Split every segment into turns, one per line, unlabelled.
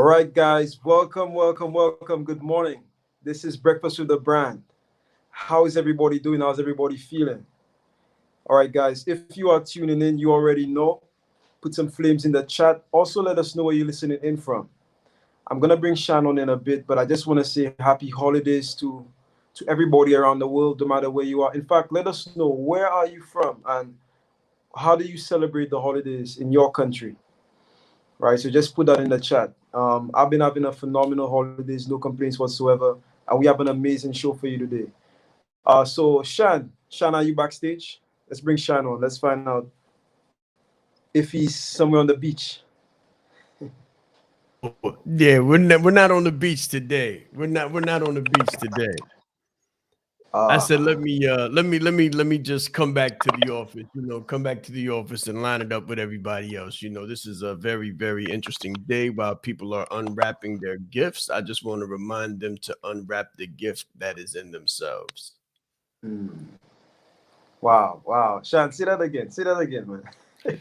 right, guys, welcome. Good morning. This is Breakfast with the Brand. How is everybody doing? How's everybody feeling? All right, guys, if you are tuning in, you already know. Put some flames in the chat. Also, let us know where you're listening in from. I'm gonna bring Shaan on in a bit, but I just want to say happy holidays to everybody around the world, no matter where you are. In fact, let us know where are you from and how do you celebrate the holidays in your country, right? So just put that in the chat. I've been having a phenomenal holidays, no complaints whatsoever, and we have an amazing show for you today. So Shaan, are you backstage? Let's bring Shaan on. Let's find out if he's somewhere on the beach.
Oh, yeah, we're not on the beach today. We're not on the beach today. I said,
Uh,
let me just come back to the office, come back to the office and line it up with everybody else. This is a very, very interesting day while people are unwrapping their gifts. I just want to remind them to unwrap the gift that is in themselves.
hmm. Wow. Shaan, say that again. Say that again, man. Say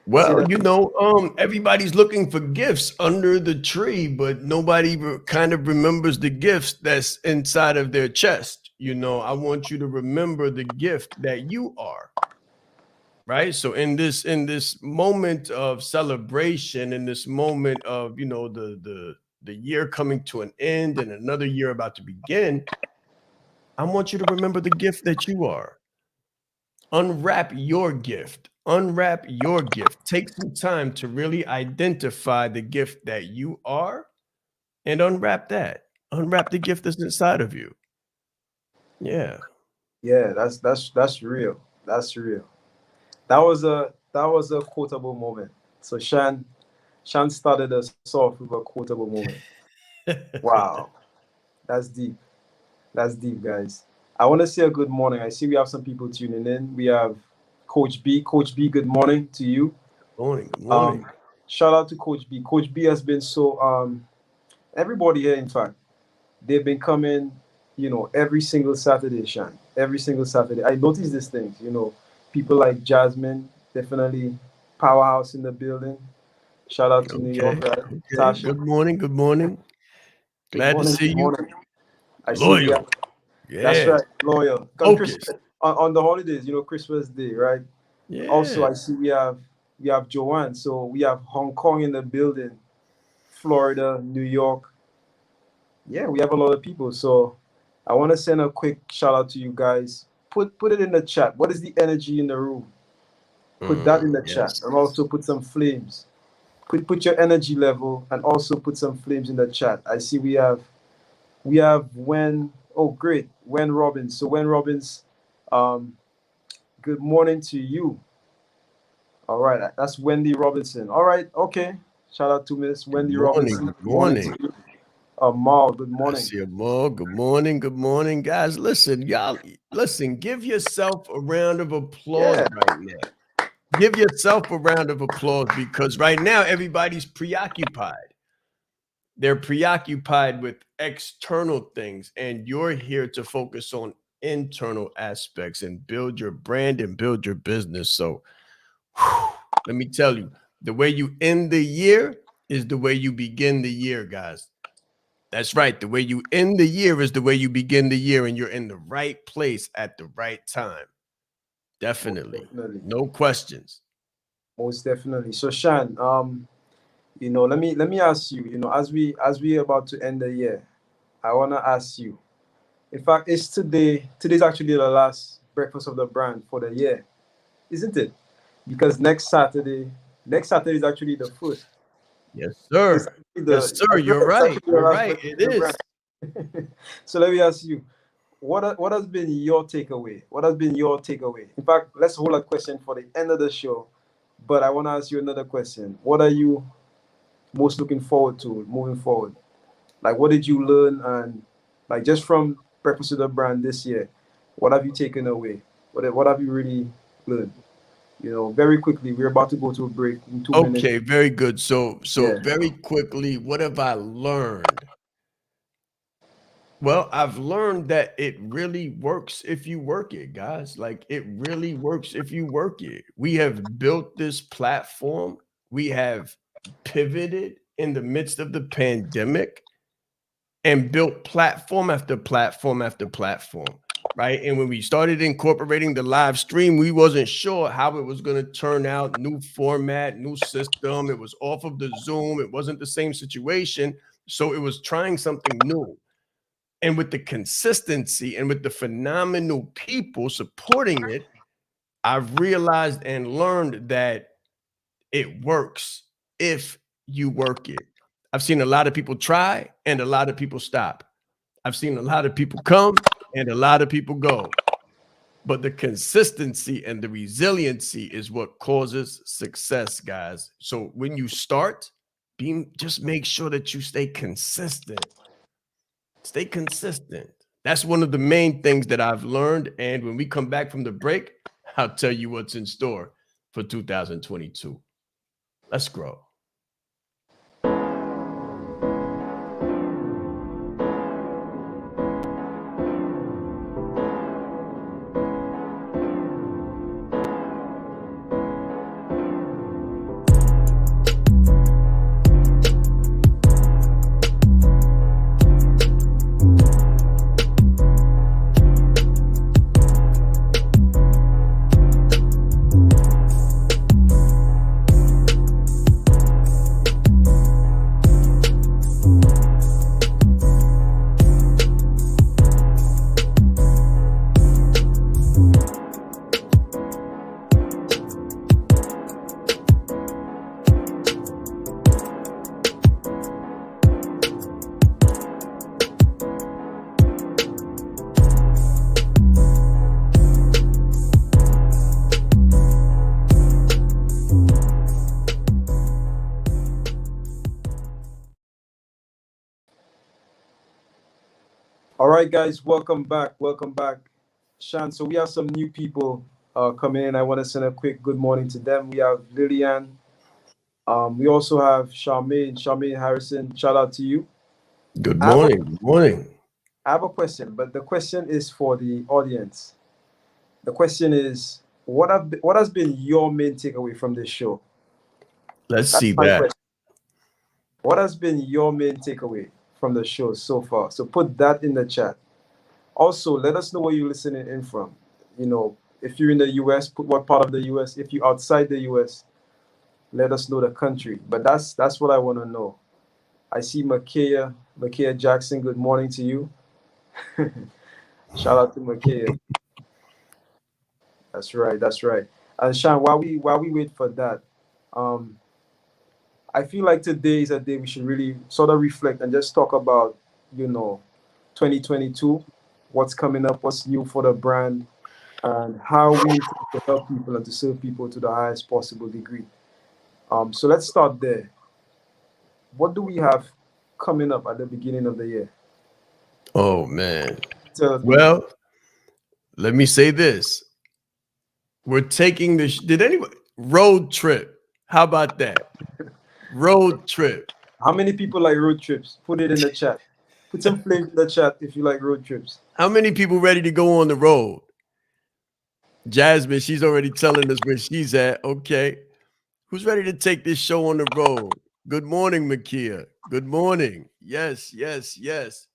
Well,
that.
everybody's looking for gifts under the tree, but nobody kind of remembers the gifts that's inside of their chest. I want you to remember the gift that you are, right? So in this moment of celebration, in this moment of the year coming to an end and another year about to begin, I want you to remember the gift that you are. Unwrap your gift. Unwrap your gift. Take some time to really identify the gift that you are and unwrap that. Unwrap the gift that's inside of you. Yeah.
Yeah, that's real. That's real. That was a quotable moment. So Shaan started us off with a quotable moment. Wow, that's deep. That's deep, guys. I want to say a good morning. I see we have some people tuning in. We have Coach B. Coach B, good morning to you.
Morning. Good morning.
Um, Shout out to Coach B. Coach B has been so everybody here, in fact, they've been coming, every single Saturday, Shan. Every single Saturday. I noticed these things, people like Jasmine, definitely powerhouse in the building. Shout out to New
Okay.
York, right?
Okay.
Tasha.
Good morning. Good morning.
Good
Glad to
morning.
see
Good
you.
morning. I see we have.
Loyal.
That's
Yes.
right, loyal. Because
Focused.
Christmas on the holidays, Christmas Day, right? Also,
Yeah.
I see we have Joanne. So we have Hong Kong in the building, Florida, New York. Yeah, we have a lot of people. So I want to send a quick shout out to you guys. Put it in the chat. What is the energy in the room? Put that in the chat,
Yes.
and also put some flames. Put your energy level, and also put some flames in the chat. I see we have Wen. Oh, great, Wen Robbins. So Wen Robbins, um, good morning to you. All right, that's Wendy Robinson. All right, okay. Shout out to Miss
Good
Wendy
morning.
Robinson.
Good
Good morning to
morning.
you. Mal, good
I
morning.
see a more. Good morning. Good morning, guys. Listen, y'all. Listen. Give yourself a round of applause
Yeah,
right now. Give yourself a round of applause because right now everybody's preoccupied. They're preoccupied with external things, and you're here to focus on internal aspects and build your brand and build your business. So, whew, let me tell you, the way you end the year is the way you begin the year, guys. That's right. The way you end the year is the way you begin the year, and you're in the right place at the right time.
most
Definitely.
definitely.
No questions.
Most definitely. So Shan, let me ask you, as we about to end the year, I wanna ask you. In fact, it's today's actually the last breakfast of the brand for the year, isn't it? Because next Saturday is actually the first.
Yes,
It's
sir.
actually
Yes,
the
sir.
I feel
You're
like it's
right.
actually the
You're
last
right.
breakfast
It
of the
is.
brand. So let me ask you, what has been your takeaway? What has been your takeaway? In fact, let's hold a question for the end of the show. But I want to ask you another question. What are you most looking forward to moving forward? Like, what did you learn, and like just from Breakfast with the Brand this year, what have you taken away? What have you really learned? Very quickly, we're about to go to a break in 2 minutes.
Okay, very good. So
Yeah.
very quickly, what have I learned? Well, I've learned that it really works if you work it, guys. Like it really works if you work it. We have built this platform. We have pivoted. in the midst of the pandemic and built platform after platform after platform, right? And when we started incorporating the live stream, we wasn't sure how it was going to turn out. New format, new system. It was off of the Zoom. It wasn't the same situation. So it was trying something new. And with the consistency and with the phenomenal people supporting it, I've realized and learned that it works if you work it. I've seen a lot of people try and a lot of people stop. I've seen a lot of people come and a lot of people go. But the consistency and the resiliency is what causes success, guys. So when you start, just make sure that you stay consistent. Stay consistent. That's one of the main things that I've learned. And when we come back from the break, I'll tell you what's in store for 2022. Let's grow.
All right, guys, welcome back. Welcome back, Shan. So we have some new people coming in. I want to send a quick good morning to them. We have Lillian. We also have Charmaine Harrison. Shout out to you.
Good
I have a,
morning. Good morning.
I have a question, but the question is for the audience. The question is, what has been your main takeaway from this show?
Let's
That's
see
my
that.
question. What has been your main takeaway from the show so far? So put that in the chat. Also, let us know where you're listening in from. You know, if you're in the US, put what part of the US. If you're outside the US, let us know the country. But that's what I want to know. I see Makaya Jackson. Good morning to you. Shout out to Makaya. That's right. That's right. And Sean, while we wait for that, um, I feel like today is a day we should really sort of reflect and just talk about, you know, 2022, what's coming up, what's new for the brand, and how we need to help people and to serve people to the highest possible degree. So let's start there. What do we have coming up at the beginning of the year?
Oh, man.
Tell us, man.
Well, let me say this. We're taking this. Did anybody road trip? How about that? Road trip.
How many people like road trips? Put it in the chat. Put some flames in the chat if you like road trips.
How many people ready to go on the road? Jasmine, she's already telling us where she's at. Okay. Who's ready to take this show on the road? Good morning, Makia. Good morning. Yes, yes, yes.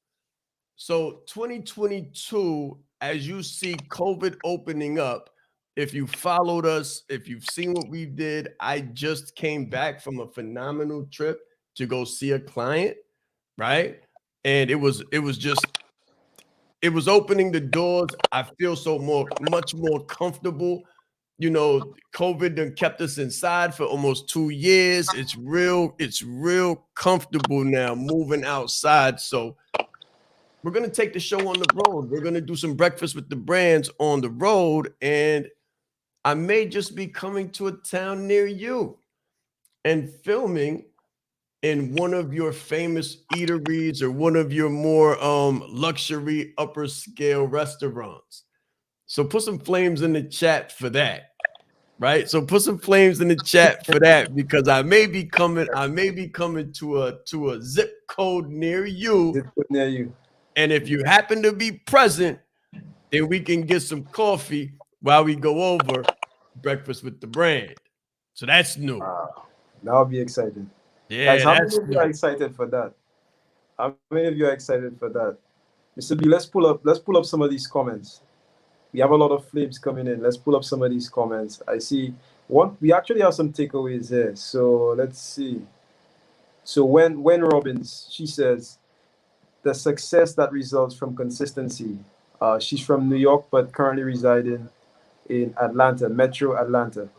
So 2022, as you see COVID opening up, if you followed us, if you've seen what we did, I just came back from a phenomenal trip to go see a client, right? And it was opening the doors. I feel much more comfortable. You know, COVID done kept us inside for almost 2 years. It's real comfortable now moving outside. So we're going to take the show on the road. We're going to do some breakfast with the brands on the road. And I may just be coming to a town near you and filming in one of your famous eateries or one of your more luxury upper scale restaurants. So put some flames in the chat for that. Right. So put some flames in the chat for that, because I may be coming to a zip code near you.
Zip code near you.
And if you happen to be present, then we can get some coffee while we go over breakfast with the brand. So that's new.
Wow. That'll be exciting. Guys,
Yeah,
how many
that's
of you are
new.
excited for that? How many of you are excited for that? Mr. B, let's pull up some of these comments. We have a lot of flames coming in. Let's pull up some of these comments. I see one. We actually have some takeaways here. So let's see. So when Robbins, she says the success that results from consistency. She's from New York, but currently residing in Atlanta, Metro Atlanta.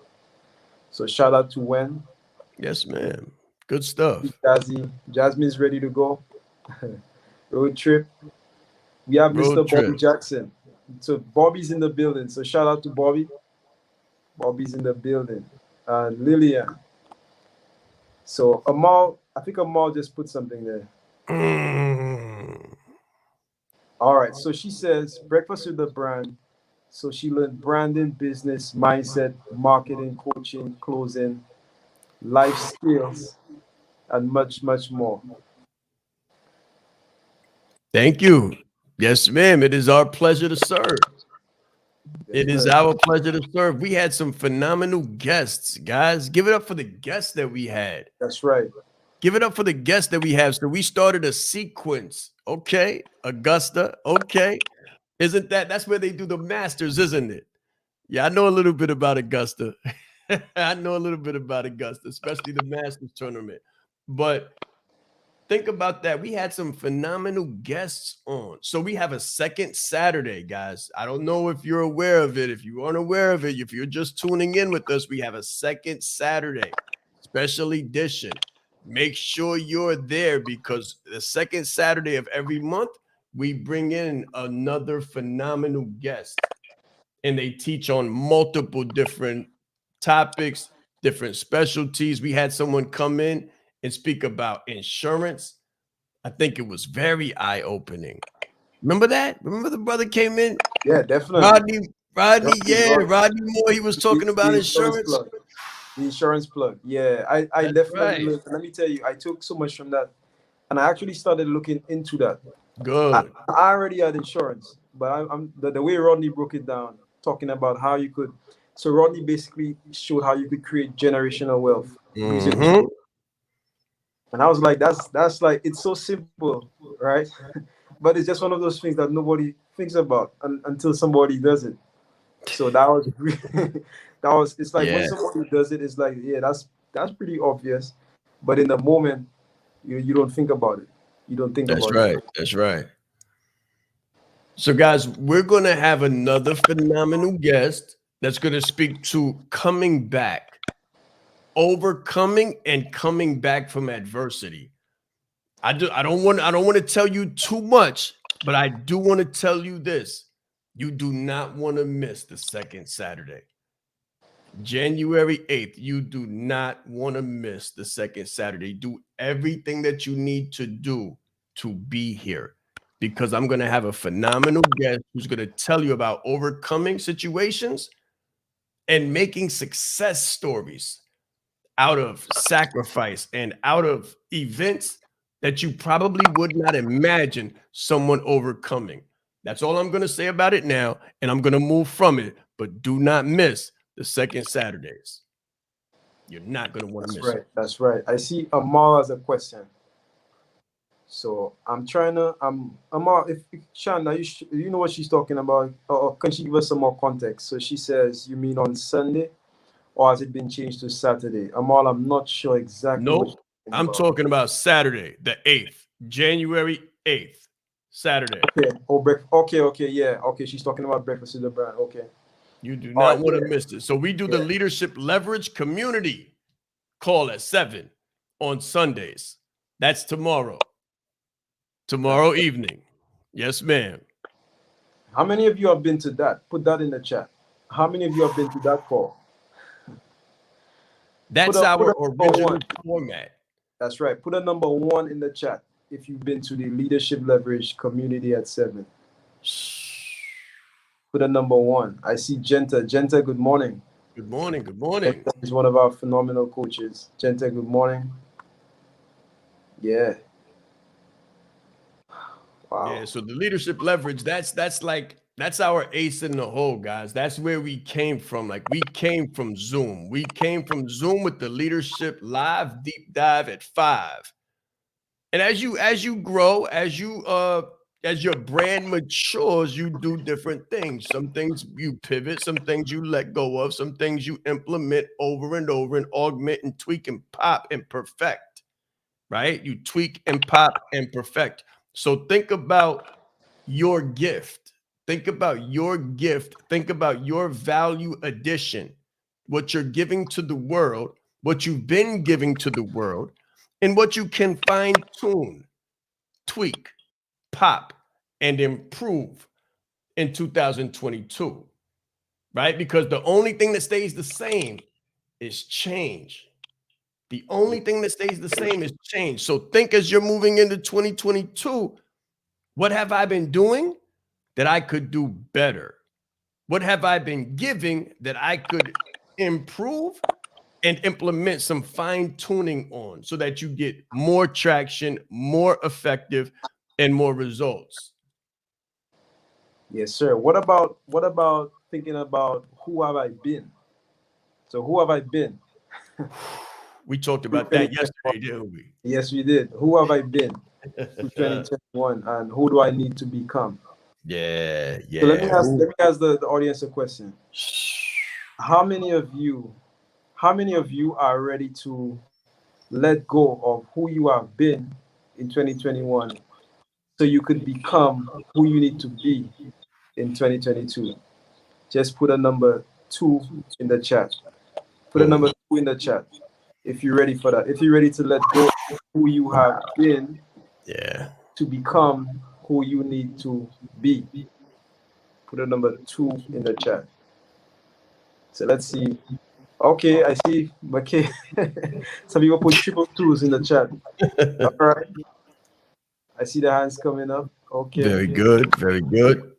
So shout out to Wen,
Yes, ma'am. Good stuff.
Jazzy. Jasmine's ready to go. Road trip. We have Mr.
Road
Bobby
trip.
Jackson. So Bobby's in the building. So shout out to Bobby. Bobby's in the building. Lillian. So Amal, I think Amal just put something there.
Mm.
All right. So she says breakfast with the brand. So she learned branding, business, mindset, marketing, coaching, closing, life skills, and much, much more.
Thank you. Yes, ma'am. It is our pleasure to serve.
Yes,
It is
ma'am.
our pleasure to serve. We had some phenomenal guests, guys. Give it up for the guests that we had.
That's right.
Give it up for the guests that we have. So we started a sequence. Okay. Augusta. Okay. Isn't that's where they do the masters, isn't it? Yeah, I know a little bit about Augusta. I know a little bit about Augusta, especially the Masters tournament. But think about that. We had some phenomenal guests on. So we have a second Saturday, guys. I don't know if you're aware of it. If you aren't aware of it, if you're just tuning in with us, we have a second Saturday special edition. Make sure you're there because the second Saturday of every month, we bring in another phenomenal guest and they teach on multiple different topics, different specialties. We had someone come in and speak about insurance. I think it was very eye-opening. Remember that? Remember the brother came in?
Yeah, definitely.
Rodney, Rodney,
Rodney,
yeah,
Rodney.
Rodney Moore. He was talking
The
about
insurance
insurance.
plug. The insurance plug. Yeah, I
That's
definitely
right.
looked. Let me tell you, I took so much from that, and I actually started looking into that. I,
Good.
I already had insurance, but I'm the way Rodney broke it down, talking about how you could. So Rodney basically showed how you could create generational wealth using
Mm-hmm.
and I was like, that's like it's so simple, right? But it's just one of those things that nobody thinks about until somebody does it. So that was that was it's like when
Yes,
somebody does it, it's like, yeah, that's pretty obvious. But in the moment, you don't think about it. You don't think
that's
about it.
right. That's right. So, guys, we're going to have another phenomenal guest that's going to speak to coming back, overcoming and coming back from adversity. I don't want to tell you too much, but I do want to tell you this. You do not want to miss the second Saturday. January 8th. You do not want to miss the second Saturday. Do everything that you need to do to be here because I'm going to have a phenomenal guest who's going to tell you about overcoming situations and making success stories out of sacrifice and out of events that you probably would not imagine someone overcoming. That's all I'm going to say about it now, and I'm going to move from it. But do not miss the second Saturdays. You're not going to want to
That's
miss it.
right. That's right. I see Amal as a question. So I'm trying to Amal, if Shana, you know what she's talking about, or can she give us some more context? So she says, you mean on Sunday, or has it been changed to Saturday? Amal, I'm not sure exactly what she's
Nope.
talking
I'm
about.
talking about Saturday, the 8th, January 8th, Saturday.
Okay. Oh, okay, okay, yeah. Okay, she's talking about breakfast with the brand. Okay.
You do
All
not
right,
want to
yeah.
miss it. So we do the
Yeah.
leadership leverage community call at 7 on Sundays. That's tomorrow
That's
evening. Yes, ma'am.
How many of you have been to that? Put that in the chat. How many of you have been to that call?
That's
Put
our
a number one.
original format.
That's right. Put a number one in the chat if you've been to the leadership leverage community at 7. Put a number one. I see Genta. Genta, good morning.
Good morning. Good morning.
Genta is one of our phenomenal coaches. Genta, good morning. Yeah.
Yeah,
Wow.
so the leadership leverage, that's like That's our ace in the hole, guys. That's where we came from. Like we came from Zoom. We came from Zoom with the Leadership Live deep dive at 5. And as you grow, as your brand matures, you do different things. Some things you pivot, some things you let go of, some things you implement over and augment and tweak and pop and perfect. Right? You tweak and pop and perfect. So think about your gift. Think about your gift. Think about your value addition, what you're giving to the world, what you've been giving to the world, and what you can fine tune, tweak, pop, and improve in 2022, right? Because the only thing that stays the same is change. The only thing that stays the same is change. So think as you're moving into 2022, what have I been doing that I could do better? What have I been giving that I could improve and implement some fine tuning on so that you get more traction, more effective, and more results?
Yes, sir. What about thinking about who have I been? So who have I been?
We talked
Through
about that
2021.
yesterday, didn't we?
Yes, we did. Who have I been through 2021, and who do I need to become?
Yeah,
So let me
yeah.
ask let me ask the audience a question. How many of you how many of you are ready to let go of who you have been in 2021 so you could become who you need to be in 2022? Just put a number 2 in the chat. Put a
Boom.
number 2 in the chat if you're ready for that. If you're ready to let go of who you have been
Yeah.
to become who you need to be, put a number 2 in the chat. So let's see. Okay, I see. Okay, some people put triple twos in the chat. All right, I see the hands coming up. Okay,
Very good. Very good.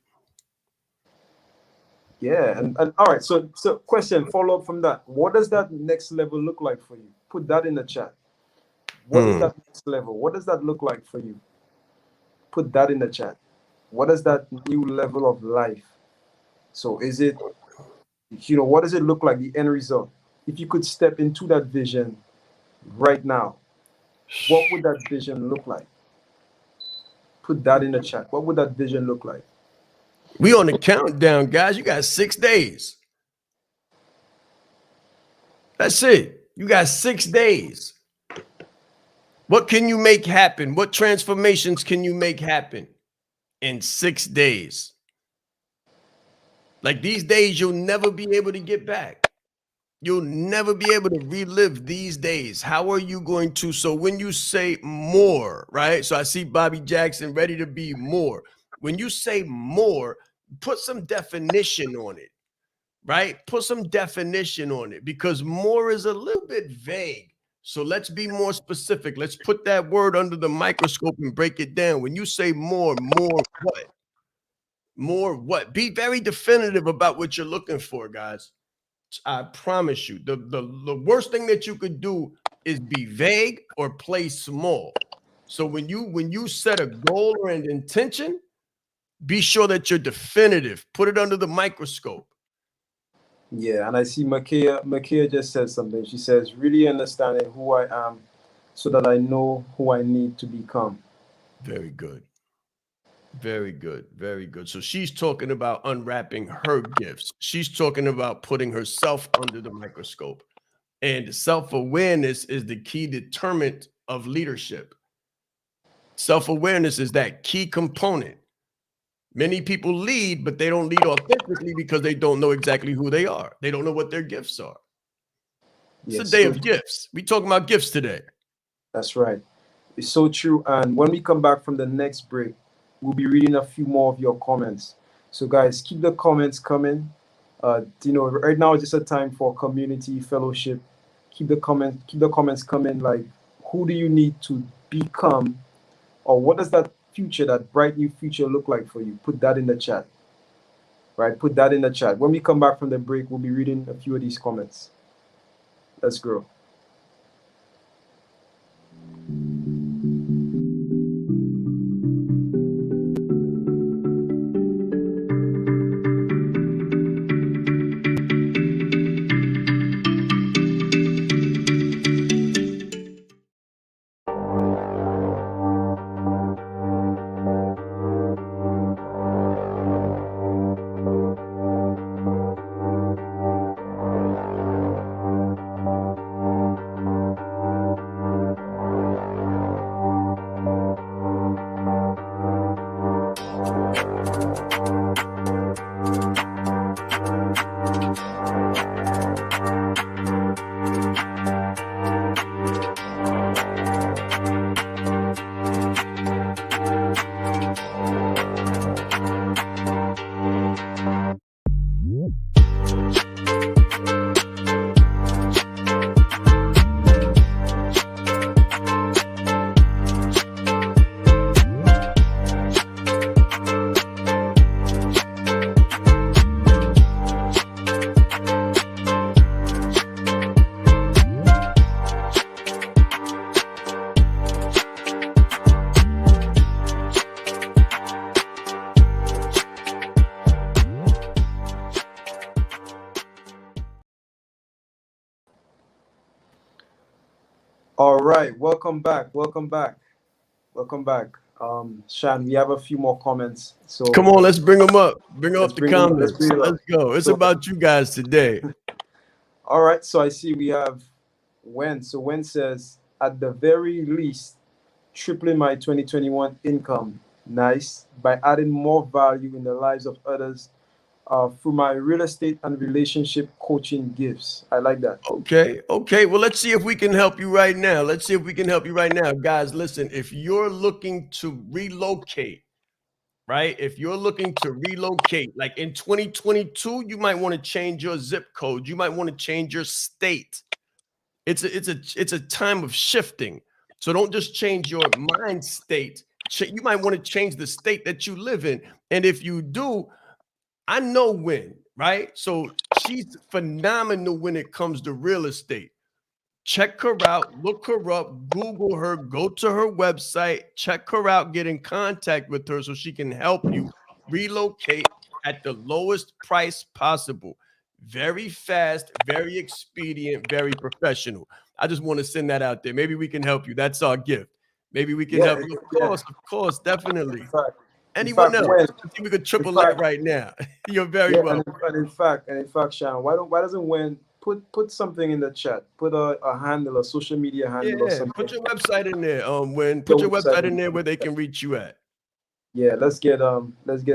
yeah, and all right. So question follow up from that. What does that next level look like for you? Put that in the chat. What is
Hmm.
that next level? What does that look like for you? Put that in the chat. What is that new level of life? So is it, what does it look like, the end result? If you could step into that vision right now, what would that vision look like? Put that in the chat. What would that vision look like?
We on the countdown, guys. You got 6 days. That's it. You got 6 days. What can you make happen? What transformations can you make happen in 6 days? Like these days, you'll never be able to get back. You'll never be able to relive these days. How are you going to? So when you say more, right? So I see Bobby Jackson ready to be more. When you say more, put some definition on it, right? Put some definition on it because more is a little bit vague. So let's be more specific. Let's put that word under the microscope and break it down. When you say more what? More what? Be very definitive about what you're looking for, guys. I promise you, the worst thing that you could do is be vague or play small. So when you set a goal or an intention, be sure that you're definitive. Put it under the microscope.
Yeah, and I see Makia just said something. She says, really understanding who I am so that I know who I need to become.
Very good. Very good. Very good. So she's talking about unwrapping her gifts. She's talking about putting herself under the microscope. And self-awareness is the key determinant of leadership. Self-awareness is that key component. Many people lead, but they don't lead authentically because they don't know exactly who they are. They don't know what their gifts are. It's a
Yes,
day
so
of gifts. We talking about gifts today.
that's right. It's so true. And when we come back from the next break, we'll be reading a few more of your comments. So, guys, keep the comments coming. Right now is just a time for community fellowship. Keep the comments coming. Like, who do you need to become, or what does that future, that bright new future, look like for you? Put that in the chat. Right? Put that in the chat. When we come back from the break, we'll be reading a few of these comments. Let's grow. All right, welcome back. Welcome back. Welcome back. Shaan, we have a few more comments. So
Come on, let's bring them up. Bring
let's
up the
bring them up. Let's bring
comments.
it up.
Let's go. It's
So
about you guys today.
all right, so I see we have Wen. So Wen says, at the very least, tripling my 2021 income. Nice. By adding more value in the lives of others through my real estate and relationship coaching gifts. I like that.
Okay. Okay. Well, let's see if we can help you right now. Let's see if we can help you right now. Guys, listen, if you're looking to relocate, right? If you're looking to relocate, like in 2022, you might want to change your zip code. You might want to change your state. It's a time of shifting. So don't just change your mind state. You might want to change the state that you live in. And if you do, I know when, right? So she's phenomenal when it comes to real estate. Check her out, look her up, Google her, go to her website, check her out, get in contact with her so she can help you relocate at the lowest price possible. Very fast, very expedient, very professional. I just want to send that out there. Maybe we can help you. That's our gift. Maybe we can
Yeah,
help you.
yeah.
Of course,
In
definitely.
fact, in
Anyone
fact,
else?
Wen,
Let's see if we could
in
triple that
fact,
right now. You're very
yeah,
welcome.
and in fact, Shaan, why doesn't Wen put something in the chat? Put a handle, a social media handle or
Yeah, put
something.
your website in there. When put
Your
your website
website.
in there where they can reach you at.
Yeah, let's get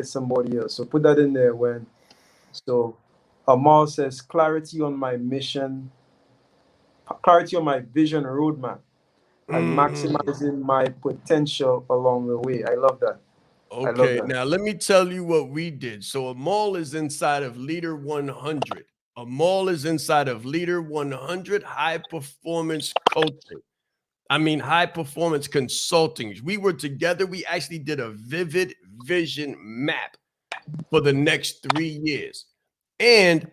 somebody else. So put that in there when so Amal says clarity on my vision roadmap and
Mm-mm.
maximizing my potential along the way. I love that. I love
Okay,
that.
now let me tell you what we did. So a mall is inside of Leader 100. A mall is inside of Leader 100 high performance coaching. I mean, high performance consulting. We were together. We actually did a vivid vision map for the next 3 years. And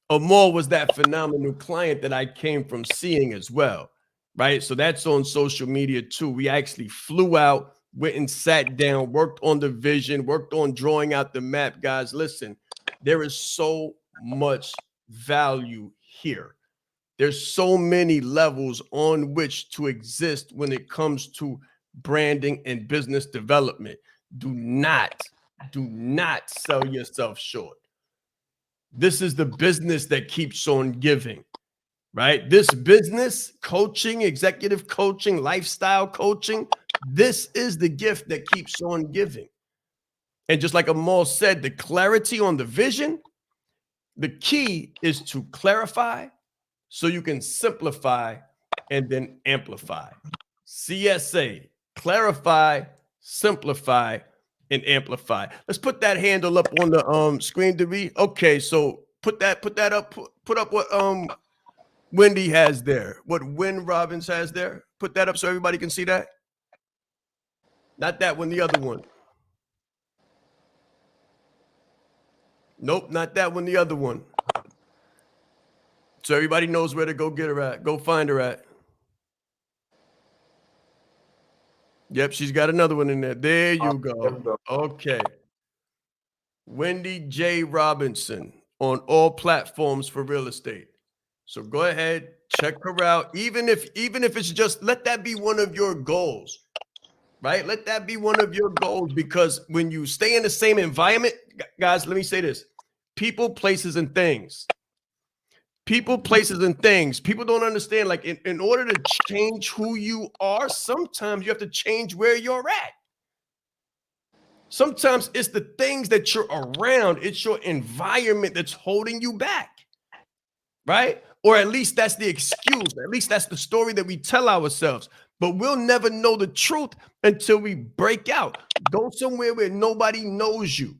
Amor was that phenomenal client that I came from seeing as well, right? So that's on social media too. We actually flew out, went and sat down, worked on the vision, worked on drawing out the map. Guys, listen, there is so much value here. There's so many levels on which to exist when it comes to branding and business development. Do not sell yourself short. This is the business that keeps on giving, right? This business coaching, executive coaching, lifestyle coaching, this is the gift that keeps on giving. And just like Amal said, the clarity on the vision, the key is to clarify so you can simplify and then amplify. CSA, clarify, simplify, and amplify. Let's put that handle up on the screen to be. Okay, so put that up, put up what Wendy has there, what Win Robbins has there. Put that up so everybody can see that. Not that one, the other one. Nope, not that one, the other one. So everybody knows where to go get her at. Go find her at. Yep, she's got another one in there. There you go. Okay. Wendy J. Robinson on all platforms for real estate. So go ahead, check her out. Even if it's just, let that be one of your goals, right? Let that be one of your goals, because when you stay in the same environment, guys, let me say this: people, places, and things. People, places, and things. People don't understand. Like in order to change who you are, sometimes you have to change where you're at. Sometimes it's the things that you're around, it's your environment that's holding you back, right? Or at least that's the excuse. At least that's the story that we tell ourselves. But we'll never know the truth until we break out. Go somewhere where nobody knows you.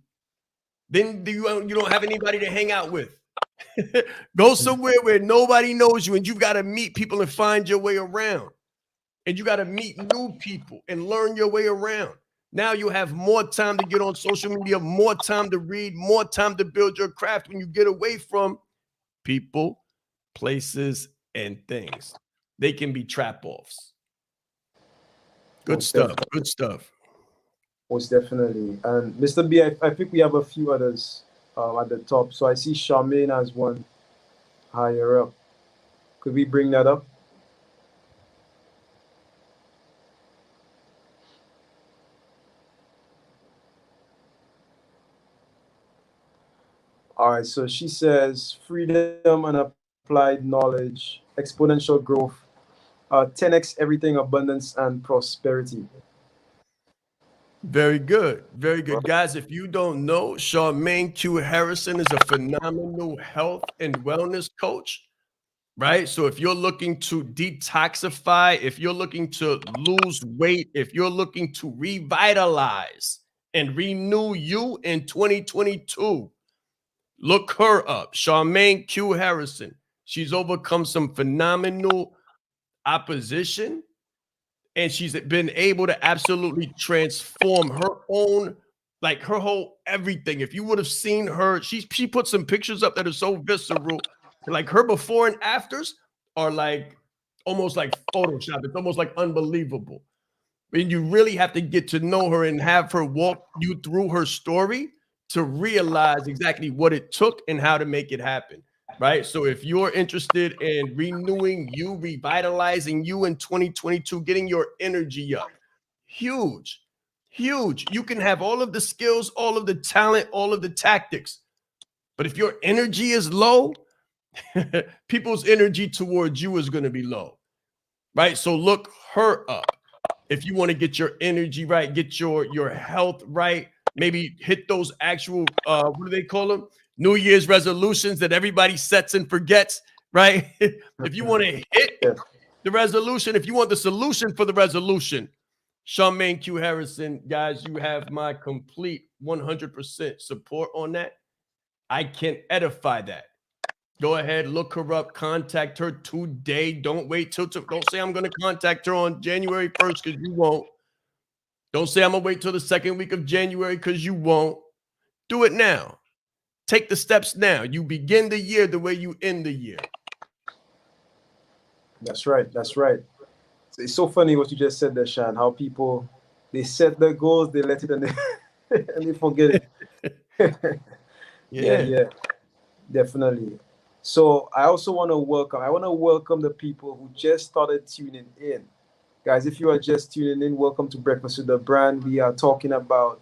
Then you don't have anybody to hang out with. Go somewhere where nobody knows you, and you've got to meet people and find your way around. And you got to meet new people and learn your way around. Now you have more time to get on social media, more time to read, more time to build your craft when you get away from people, places, and things. They can be trap-offs. Good stuff. Good stuff.
Most definitely. And Mr. B, I think we have a few others at the top. So I see Charmaine as one higher up. Could we bring that up? All right, so she says freedom and applied knowledge, exponential growth, 10x everything, abundance and prosperity.
Very good. Very good. Guys, if you don't know, Charmaine Q. Harrison is a phenomenal health and wellness coach, right? So if you're looking to detoxify, if you're looking to lose weight, if you're looking to revitalize and renew you in 2022, look her up, Charmaine Q. Harrison. She's overcome some phenomenal opposition, and she's been able to absolutely transform her own, like her whole everything. If you would have seen her, she put some pictures up that are so visceral, like her before and afters are like almost like Photoshop. It's almost like unbelievable. And you really have to get to know her and have her walk you through her story to realize exactly what it took and how to make it happen. Right. So if you're interested in renewing you, revitalizing you in 2022, getting your energy up, huge, huge. You can have all of the skills, all of the talent, all of the tactics. But if your energy is low, people's energy towards you is going to be low. Right. So look her up. If you want to get your energy right, get your health right, maybe hit those actual what do they call them? New Year's resolutions that everybody sets and forgets, right? If you want to hit
Yeah,
the resolution, if you want the solution for the resolution, Charmaine Q. Harrison, guys, you have my complete 100% support on that. I can edify that. Go ahead, look her up, contact her today. Don't wait don't say I'm going to contact her on January 1st because you won't. Don't say I'm going to wait till the second week of January because you won't. Do it now. Take the steps now. You begin the year the way you end the year.
that's right. That's right. So it's so funny what you just said there, Shan. How people they set their goals, they let it, and they and they forget it. Yeah,
Yeah.
yeah, definitely. So I want to welcome the people who just started tuning in. Guys, if you are just tuning in, welcome to Breakfast with the Brand. We are talking about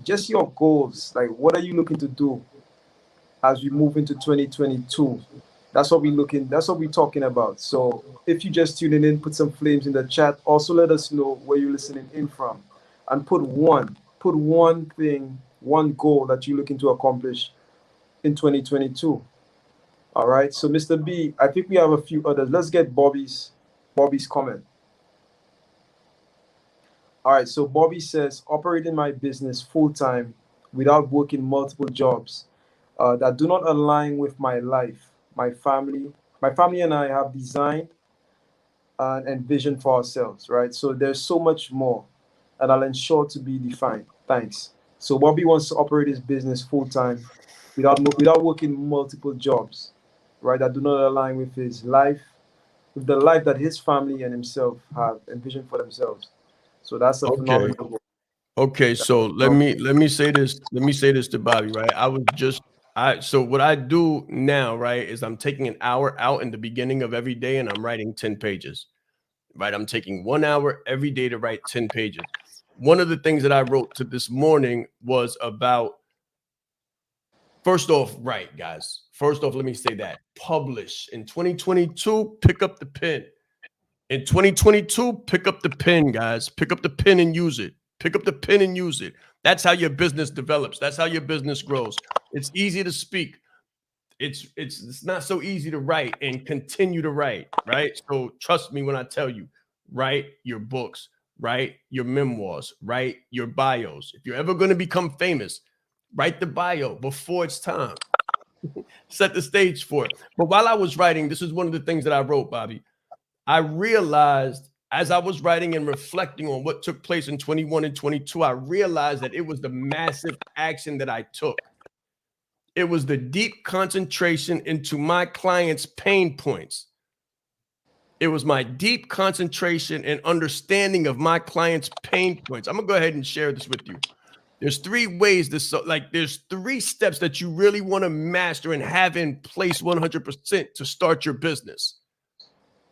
just your goals. Like, what are you looking to do as we move into 2022? That's what we're talking about. So if you just tuning in, put some flames in the chat. Also let us know where you're listening in from. And put one thing, one goal that you're looking to accomplish in 2022. All right. So Mr. B, I think we have a few others. Let's get Bobby's comment. All right. So Bobby says, operating my business full time without working multiple jobs that do not align with my life, my family and I have designed and vision for ourselves. Right. So there's so much more, and I'll ensure to be defined. Thanks. So Bobby wants to operate his business full time without working multiple jobs, right? That do not align with his life, with the life that his family and himself have envisioned for themselves. So that's a
Okay.
phenomenal goal.
Okay.
That's
So
a phenomenal
let me say this. Let me say this to Bobby, right? So what I do now, right, is I'm taking an hour out in the beginning of every day and I'm writing 10 pages. Right? I'm taking 1 hour every day to write 10 pages. One of the things that I wrote to this morning was about, first off, right, guys. First off, let me say that publish in 2022, pick up the pen. In 2022, pick up the pen, guys. Pick up the pen and use it. Pick up the pen and use it. That's how your business develops. That's how your business grows. It's easy to speak. It's not so easy to write and continue to write, right? So trust me when I tell you, write your books, write your memoirs, write your bios. If you're ever going to become famous, write the bio before it's time. Set the stage for it. But while I was writing, this is one of the things that I wrote, Bobby. I realized as I was writing and reflecting on what took place in 21 and 22, I realized that it was the massive action that I took. It was the deep concentration into my clients' pain points. It was my deep concentration and understanding of my clients' pain points. I'm going to go ahead and share this with you. There's three ways there's three steps that you really want to master and have in place 100% to start your business.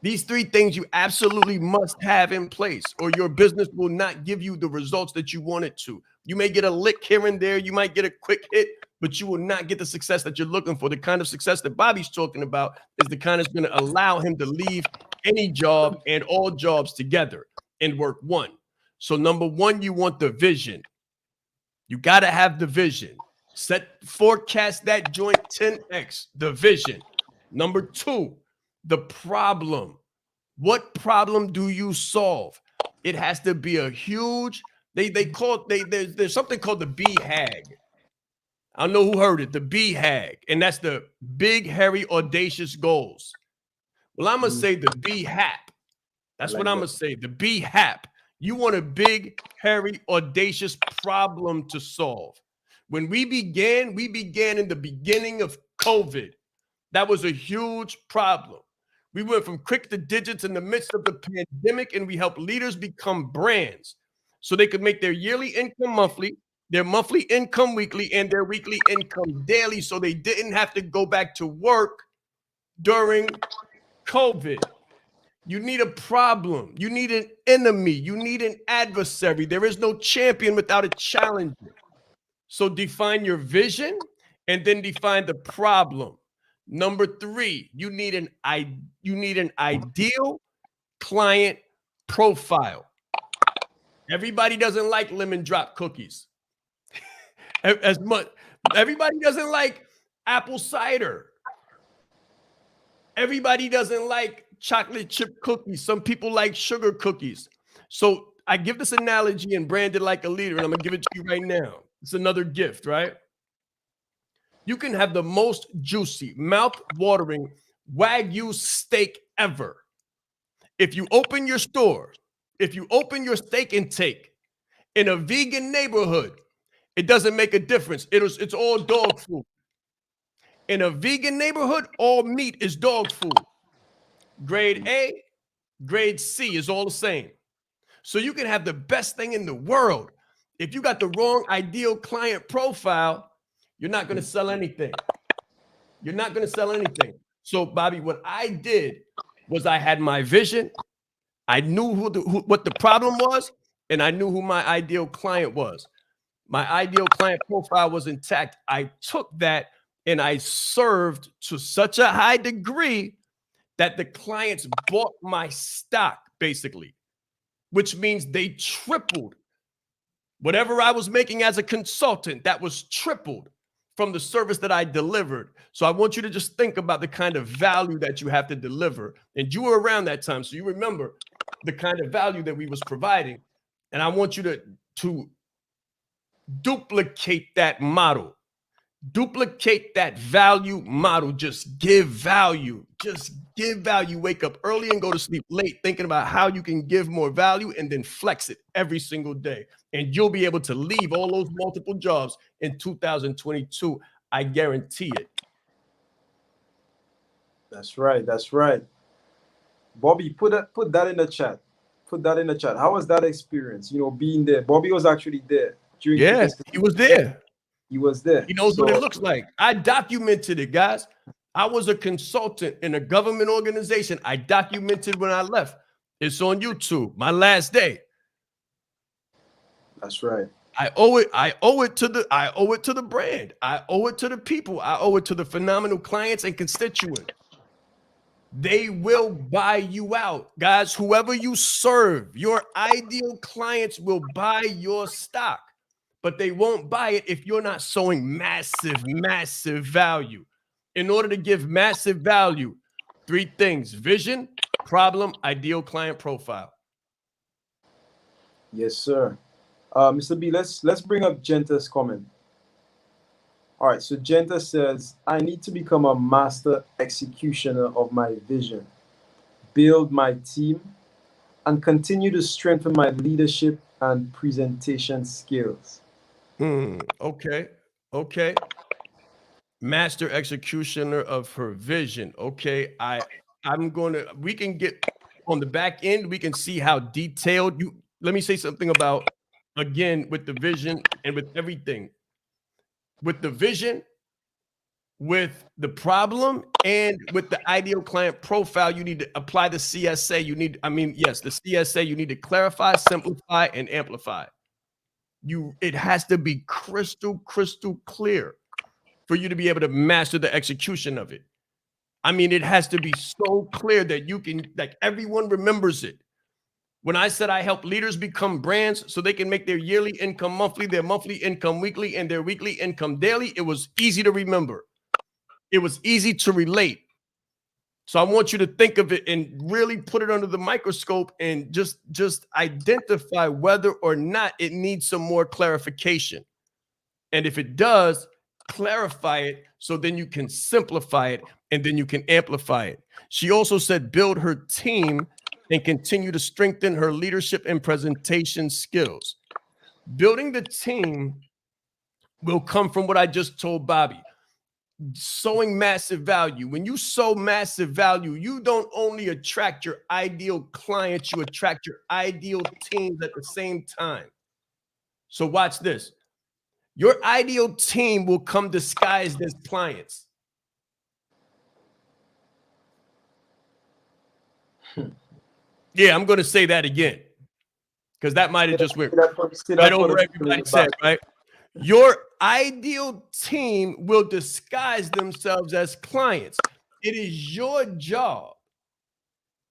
These three things you absolutely must have in place, or your business will not give you the results that you want it to. You may get a lick here and there. You might get a quick hit, but you will not get the success that you're looking for. The kind of success that Bobby's talking about is the kind that's going to allow him to leave any job and all jobs together and work one. So number one, you want the vision. You got to have the vision. Forecast that joint 10x, the vision. Number two, the problem. What problem do you solve? It has to be a huge, there's something called the BHAG. I don't know who heard it, the BHAG, and that's the big, hairy, audacious goals. Well, I'm going to say the BHAP. That's what I'm going to say, the BHAP. You want a big, hairy, audacious problem to solve. When we began in the beginning of COVID. That was a huge problem. We went from quick to digits in the midst of the pandemic, and we helped leaders become brands so they could make their yearly income monthly, their monthly income weekly, and their weekly income daily, so they didn't have to go back to work during COVID. You need a problem. You need an enemy. You need an adversary. There is no champion without a challenger. So define your vision and then define the problem. Number three, you need an ideal client profile. Everybody doesn't like lemon drop cookies as much. Everybody doesn't like apple cider. Everybody doesn't like chocolate chip cookies. Some people like sugar cookies. So I give this analogy and brand it like a leader, and I'm gonna give it to you right now. It's another gift, right? You can have the most juicy, mouth-watering Wagyu steak ever. If you open your store, if you open your steak intake in a vegan neighborhood, it doesn't make a difference. It's all dog food. In a vegan neighborhood, all meat is dog food. Grade A, grade C is all the same. So you can have the best thing in the world. If you got the wrong ideal client profile, you're not going to sell anything. You're not going to sell anything. So, Bobby, what I did was I had my vision. I knew what the problem was, and I knew who my ideal client was. My ideal client profile was intact. I took that and I served to such a high degree that the clients bought my stock, basically, which means they tripled. Whatever I was making as a consultant, that was tripled from the service that I delivered. So I want you to just think about the kind of value that you have to deliver. And you were around that time, so you remember the kind of value that we was providing. And I want you to duplicate that model. Duplicate that value model. Just give value. Just give value. Wake up early and go to sleep late thinking about how you can give more value and then flex it every single day. And you'll be able to leave all those multiple jobs in 2022. I guarantee it.
That's right. That's right. Bobby, put that in the chat. Put that in the chat. How was that experience? You know, being there. Bobby was actually there.
Yeah, he was there.
He was there.
He knows what it looks like. I documented it, guys. I was a consultant in a government organization. I documented when I left. It's on YouTube. My last day.
That's right.
I owe it to the brand. I owe it to the people. I owe it to the phenomenal clients and constituents. They will buy you out. Guys, whoever you serve, your ideal clients will buy your stock, but they won't buy it if you're not showing massive value. In order to give massive value, three things: vision, problem, ideal client profile.
Yes, sir. Mr. B, let's bring up Genta's comment. All right, so Genta says, I need to become a master executioner of my vision, build my team, and continue to strengthen my leadership and presentation skills.
Okay. Master executioner of her vision. Okay, we can get on the back end, we can see how detailed let me say something about, again, with the vision and with everything. With the vision, with the problem, and with the ideal client profile, you need to apply the CSA. The CSA, you need to clarify, simplify, and amplify. It has to be crystal clear. for you to be able to master the execution of it. I mean, it has to be so clear that you can, like, everyone remembers it. When I said I help leaders become brands so they can make their yearly income monthly, their monthly income weekly, and their weekly income daily, it was easy to remember. It was easy to relate. So I want you to think of it and really put it under the microscope and just identify whether or not it needs some more clarification. And if it does, clarify it so then you can simplify it and then you can amplify it. She also said build her team and continue to strengthen her leadership and presentation skills. Building the team will come from what I just told Bobby. Sowing massive value. When you sow massive value, you don't only attract your ideal clients, you attract your ideal teams at the same time. So watch this. Your ideal team will come disguised as clients. Yeah, I'm going to say that again because that might have just went right over everybody's head, right? Your ideal team will disguise themselves as clients. It is your job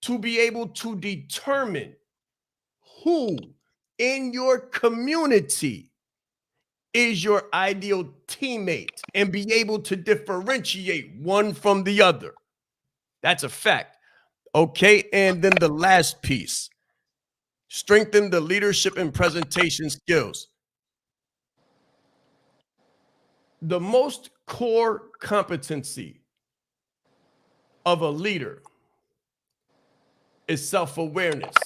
to be able to determine who in your community is your ideal teammate and be able to differentiate one from the other. That's a fact. Okay, and then the last piece, strengthen the leadership and presentation skills. The most core competency of a leader is self-awareness.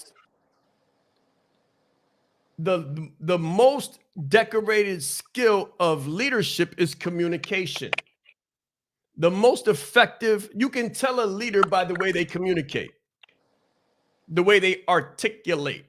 The most decorated skill of leadership is communication. The most effective, you can tell a leader by the way they communicate, the way they articulate,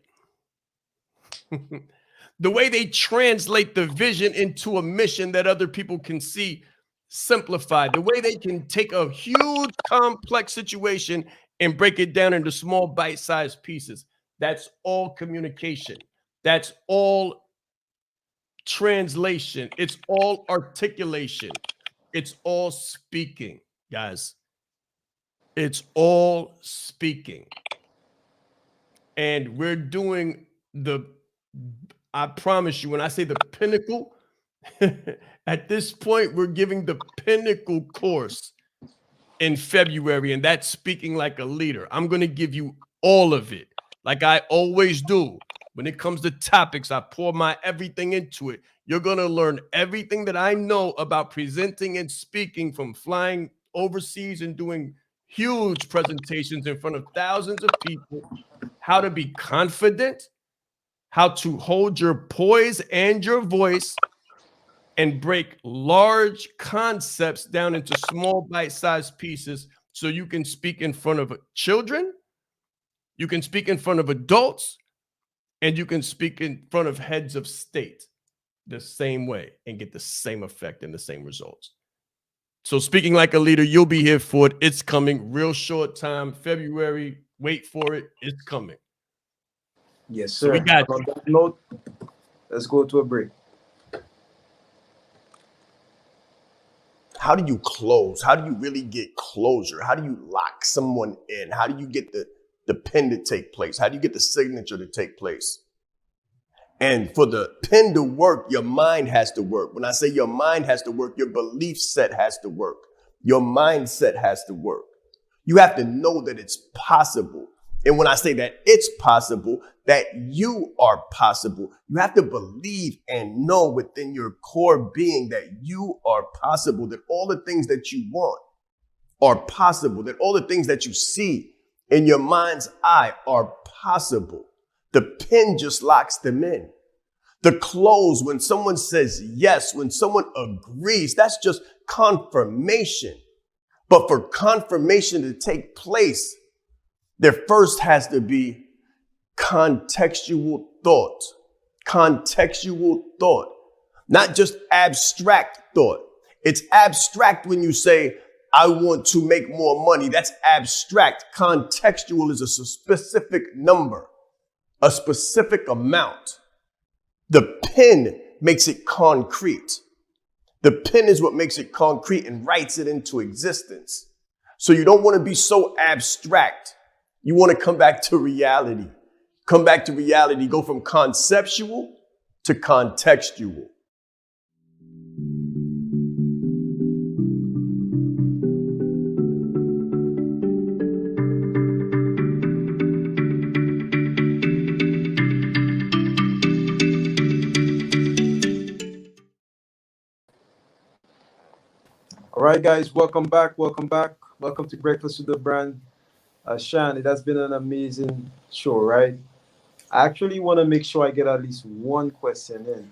the way they translate the vision into a mission that other people can see simplified, the way they can take a huge complex situation and break it down into small bite-sized pieces. That's all communication. That's all translation. It's all articulation. It's all speaking, guys. It's all speaking. And we're doing I promise you, when I say the pinnacle, at this point, we're giving the pinnacle course in February, and that's speaking like a leader. I'm going to give you all of it, like I always do. When it comes to topics, I pour my everything into it. You're going to learn everything that I know about presenting and speaking, from flying overseas and doing huge presentations in front of thousands of people, how to be confident, how to hold your poise and your voice and break large concepts down into small bite-sized pieces so you can speak in front of children, you can speak in front of adults, and you can speak in front of heads of state the same way and get the same effect and the same results. So speaking like a leader, you'll be here for it. It's coming real short time, February. Wait for it. It's coming.
Yes, sir.
So we got
on that note, let's go to a break.
How do you close? How do you really get closure? How do you lock someone in? How do you get the pen to take place? How do you get the signature to take place? And for the pen to work, your mind has to work. When I say your mind has to work, your belief set has to work. Your mindset has to work. You have to know that it's possible. And when I say that it's possible, that you are possible, you have to believe and know within your core being that you are possible, that all the things that you want are possible, that all the things that you see in your mind's eye are possible. The pen just locks them in. The close, when someone says yes, when someone agrees, that's just confirmation. But for confirmation to take place, there first has to be contextual thought. Contextual thought, not just abstract thought. It's abstract when you say, I want to make more money. That's abstract. Contextual is a specific number, a specific amount. The pen makes it concrete. The pen is what makes it concrete and writes it into existence. So you don't want to be so abstract. You want to come back to reality. Come back to reality. Go from conceptual to contextual.
All right, guys, welcome back. Welcome back. Welcome to Breakfast with the Brand. Shaan, it has been an amazing show, right? I actually want to make sure I get at least one question in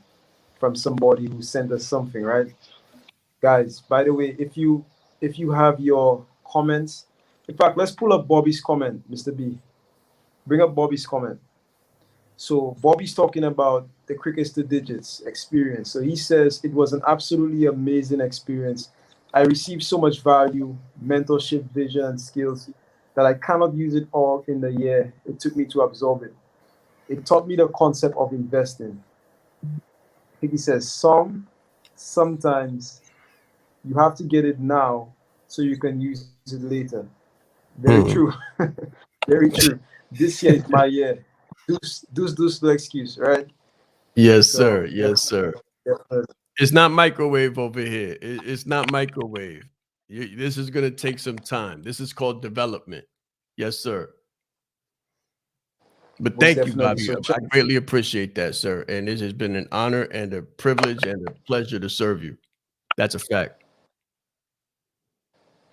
from somebody who sent us something, right? Guys, by the way, if you have your comments, in fact, let's pull up Bobby's comment, Mr. B. Bring up Bobby's comment. So Bobby's talking about the crickets to digits experience. So he says it was an absolutely amazing experience. I received so much value, mentorship, vision, and skills that I cannot use it all in the year it took me to absorb it. It taught me the concept of investing. He says sometimes you have to get it now so you can use it later. Very
Hmm.
true. Very true. This year is my year. Deuce, no excuse, right?
Yes,
So
sir. Yes, sir.
definitely.
It's not microwave over here. It's not microwave. This is going to take some time. This is called development. Yes, sir. But
Most
thank you,
definitely.
Bobby.
So
I greatly appreciate that, sir. And it has been an honor and a privilege and a pleasure to serve you. That's a fact.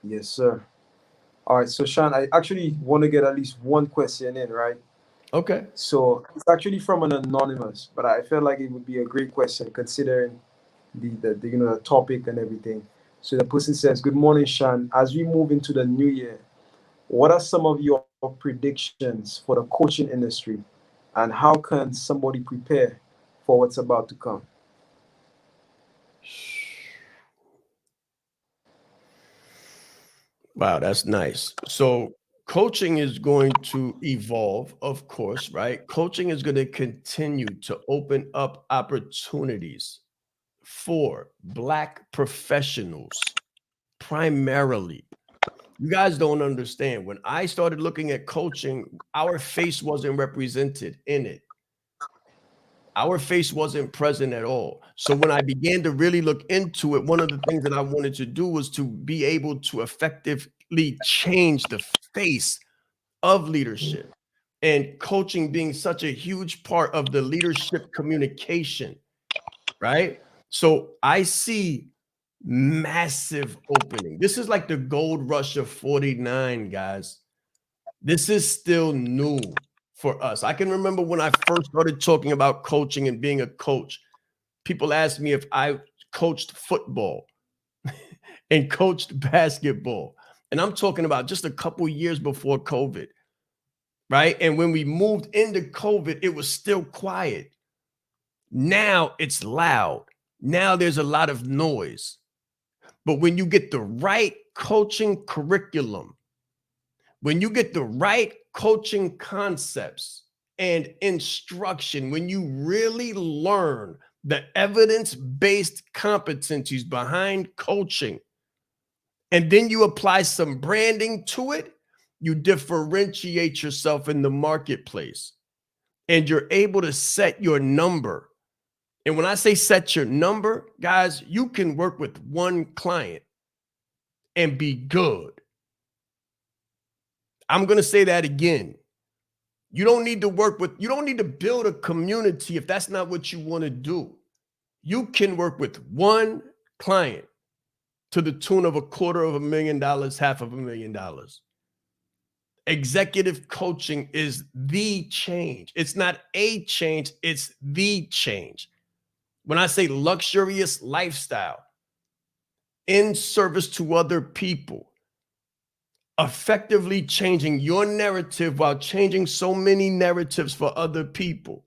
yes, sir. All right. So Sean, I actually want to get at least one question in, right?
Okay.
So it's actually from an anonymous, but I felt like it would be a great question considering the the topic and everything. So the person says, "Good morning, Sean. As we move into the new year, what are some of your predictions for the coaching industry, and how can somebody prepare for what's about to come?"
Wow, that's nice. So coaching is going to evolve, of course, right? Coaching is going to continue to open up opportunities for Black professionals primarily. You guys don't understand. When I started looking at coaching, our face wasn't represented in it. Our face wasn't present at all. So when I began to really look into it, one of the things that I wanted to do was to be able to effectively change the face of leadership, and coaching being such a huge part of the leadership communication, right? So I see massive opening. This is like the gold rush of 49, guys. This is still new for us. I can remember when I first started talking about coaching and being a coach, people asked me if I coached football and coached basketball. And I'm talking about just a couple years before COVID, right? And when we moved into COVID, it was still quiet. Now it's loud. Now there's a lot of noise. But when you get the right coaching curriculum, when you get the right coaching concepts and instruction, when you really learn the evidence-based competencies behind coaching, and then you apply some branding to it, you differentiate yourself in the marketplace and you're able to set your number. And when I say set your number, guys, you can work with one client and be good. I'm going to say that again. You don't need to build a community if that's not what you want to do. You can work with one client to the tune of $250,000, $500,000. Executive coaching is the change. It's not a change, it's the change. When I say luxurious lifestyle in service to other people, effectively changing your narrative while changing so many narratives for other people.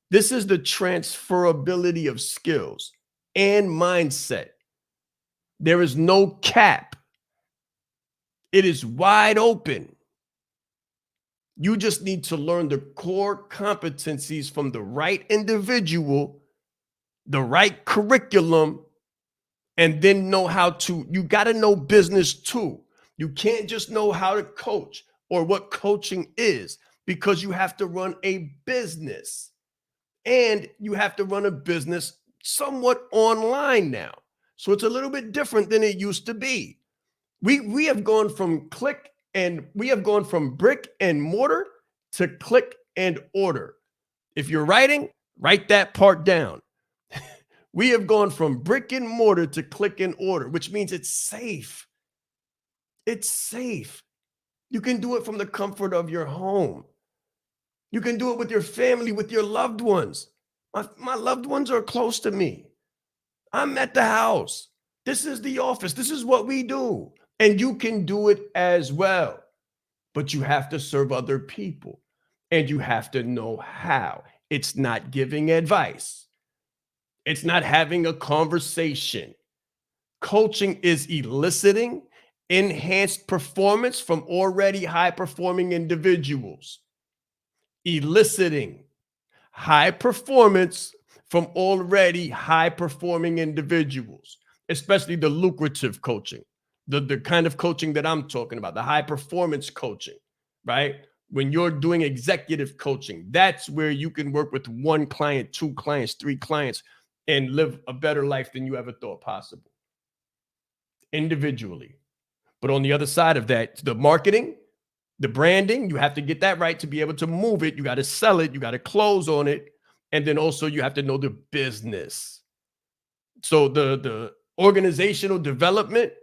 This is the transferability of skills and mindset. There is no cap. It is wide open. You just need to learn the core competencies from the right individual, the right curriculum, and then know how to, you got to know business too. You can't just know how to coach or what coaching is, because you have to run a business, and you have to run a business somewhat online now. So it's a little bit different than it used to be. We have gone from brick and mortar to click and order. If you're writing, write that part down. We have gone from brick and mortar to click and order, which means it's safe. It's safe. You can do it from the comfort of your home. You can do it with your family, with your loved ones. My loved ones are close to me. I'm at the house. This is the office. This is what we do. And you can do it as well. But you have to serve other people, and you have to know how. It's not giving advice. It's not having a conversation. Coaching is eliciting enhanced performance from already high-performing individuals. Eliciting high performance from already high-performing individuals, especially the lucrative coaching, the kind of coaching that I'm talking about, the high-performance coaching, right? When you're doing executive coaching, that's where you can work with one client, two clients, three clients, and live a better life than you ever thought possible individually. But on the other side of that, the marketing, the branding, you have to get that right to be able to move it. You got to sell it. You got to close on it. And then also you have to know the business. So the organizational development,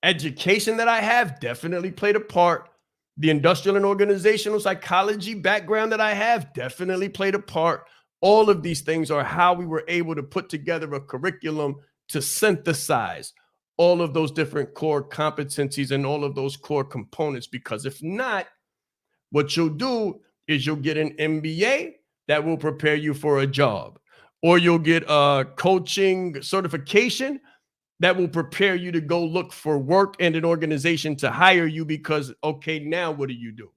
education that I have definitely played a part. The industrial and organizational psychology background that I have definitely played a part. All of these things are how we were able to put together a curriculum to synthesize all of those different core competencies and all of those core components. Because if not, what you'll do is you'll get an MBA that will prepare you for a job, or you'll get a coaching certification that will prepare you to go look for work and an organization to hire you, because, okay, now what do you do?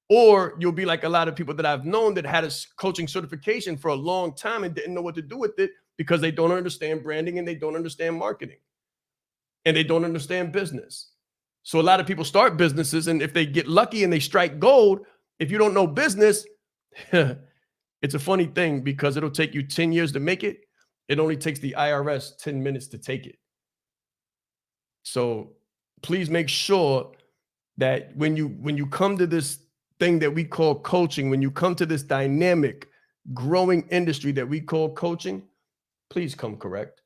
Or you'll be like a lot of people that I've known that had a coaching certification for a long time and didn't know what to do with it because they don't understand branding and they don't understand marketing and they don't understand business. So a lot of people start businesses, and if they get lucky and they strike gold, if you don't know business, it's a funny thing because it'll take you 10 years to make it. It only takes the IRS 10 minutes to take it. So please make sure that when you come to this thing that we call coaching, when you come to this dynamic, growing industry that we call coaching, please come correct.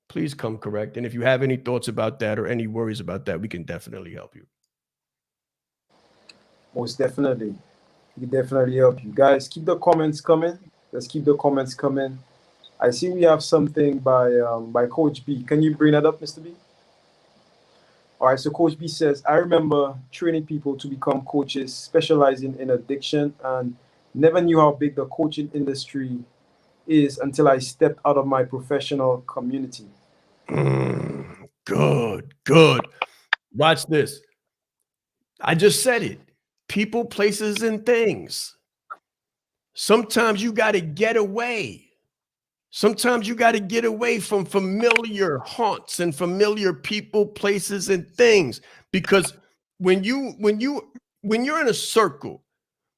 Please come correct. And if you have any thoughts about that or any worries about that, we can definitely help you.
Most definitely. We can definitely help you. Guys, keep the comments coming. Let's keep the comments coming. I see we have something by Coach B. Can you bring that up, Mr. B? All right, so Coach B says, I remember training people to become coaches specializing in addiction, and never knew how big the coaching industry is until I stepped out of my professional community.
Good. Watch this. I just said it. People, places, and things. Sometimes you got to get away. Sometimes you got to get away from familiar haunts and familiar people, places, and things. Because when you're in a circle,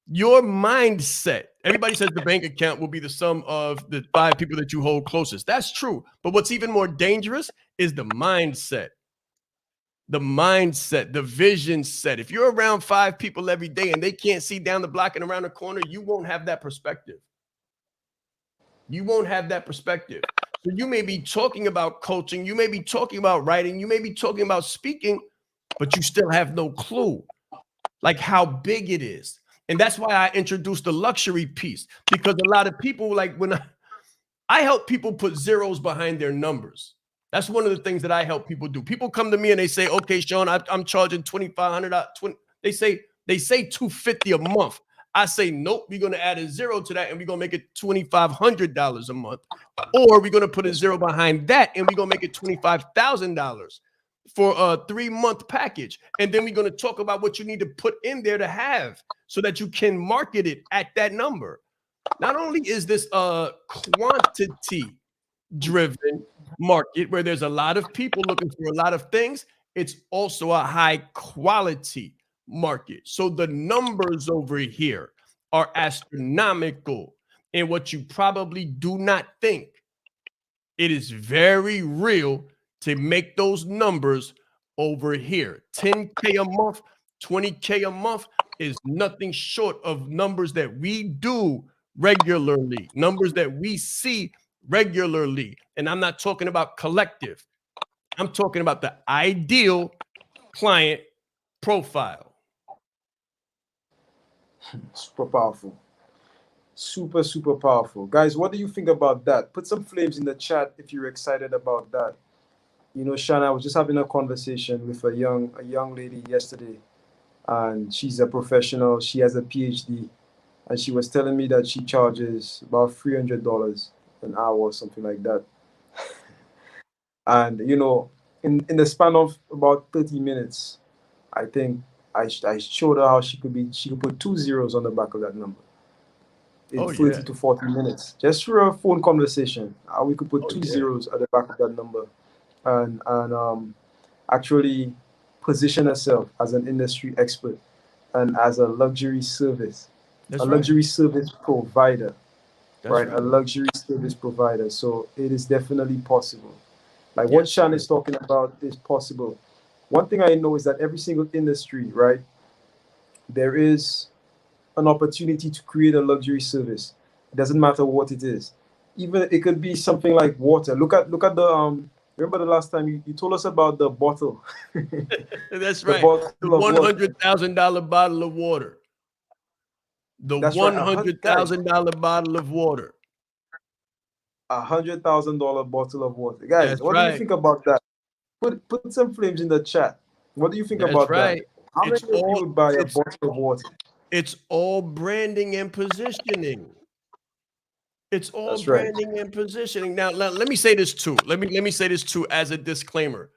your mindset, everybody says the bank account will be the sum of the 5 people that you hold closest. That's true. But what's even more dangerous is the mindset. The mindset, the vision set. If you're around 5 people every day and they can't see down the block and around the corner, you won't have that perspective. You won't have that perspective. So you may be talking about coaching, you may be talking about writing, you may be talking about speaking, but you still have no clue like how big it is. And that's why I introduced the luxury piece, because a lot of people, like when I help people put zeros behind their numbers. That's one of the things that I help people do. People come to me and they say, okay, Shaan, I'm charging $2,500. They say $250 a month. I say, nope, we're going to add a zero to that and we're going to make it $2,500 a month. Or we're going to put a zero behind that and we're going to make it $25,000 for a 3-month package. And then we're going to talk about what you need to put in there to have so that you can market it at that number. Not only is this quantity driven, market where there's a lot of people looking for a lot of things, it's also a high quality market. So the numbers over here are astronomical. And what you probably do not think, it is very real to make those numbers over here. 10K a month, 20K a month is nothing short of numbers that we do regularly, numbers that we see regularly. And I'm not talking about collective. I'm talking about the ideal client profile.
Super powerful. Super, super powerful. Guys, what do you think about that? Put some flames in the chat if you're excited about that. You know, Shaan, I was just having a conversation with a young lady yesterday, and she's a professional. She has a PhD, and she was telling me that she charges about $300 an hour or something like that. And you know, in the span of about 30 minutes, I think I showed her how she could put two zeros on the back of that number in
Oh,
30
yeah.
to 40 minutes just through a phone conversation. How we could put
Oh,
two
yeah.
zeros at the back of that number, and actually position herself as an industry expert and as a luxury service,
That's
a
right.
luxury service provider,
That's
right?
right.
A luxury service provider. So it is definitely possible. Like what
Yes,
Shan
sir.
is talking about is possible. One thing I know is that every single industry, right, there is an opportunity to create a luxury service. It doesn't matter what it is. Even it could be something like water. Look at the remember the last time you told us about the bottle.
That's
The
right. The
bottle of water.
$100,000 bottle of water. The
That's right. Guys,
$100,000 bottle of water.
$100,000 bottle of water. Guys,
That's
what do you
right.
think about that? Put some flames in the chat. What do you think
That's
about that?
right.
How
It's
many of you
all
would buy a
it's
bottle of water?
it's all branding and positioning. It's all
That's right.
branding and positioning. Now, let me say this too. Let me say this too as a disclaimer.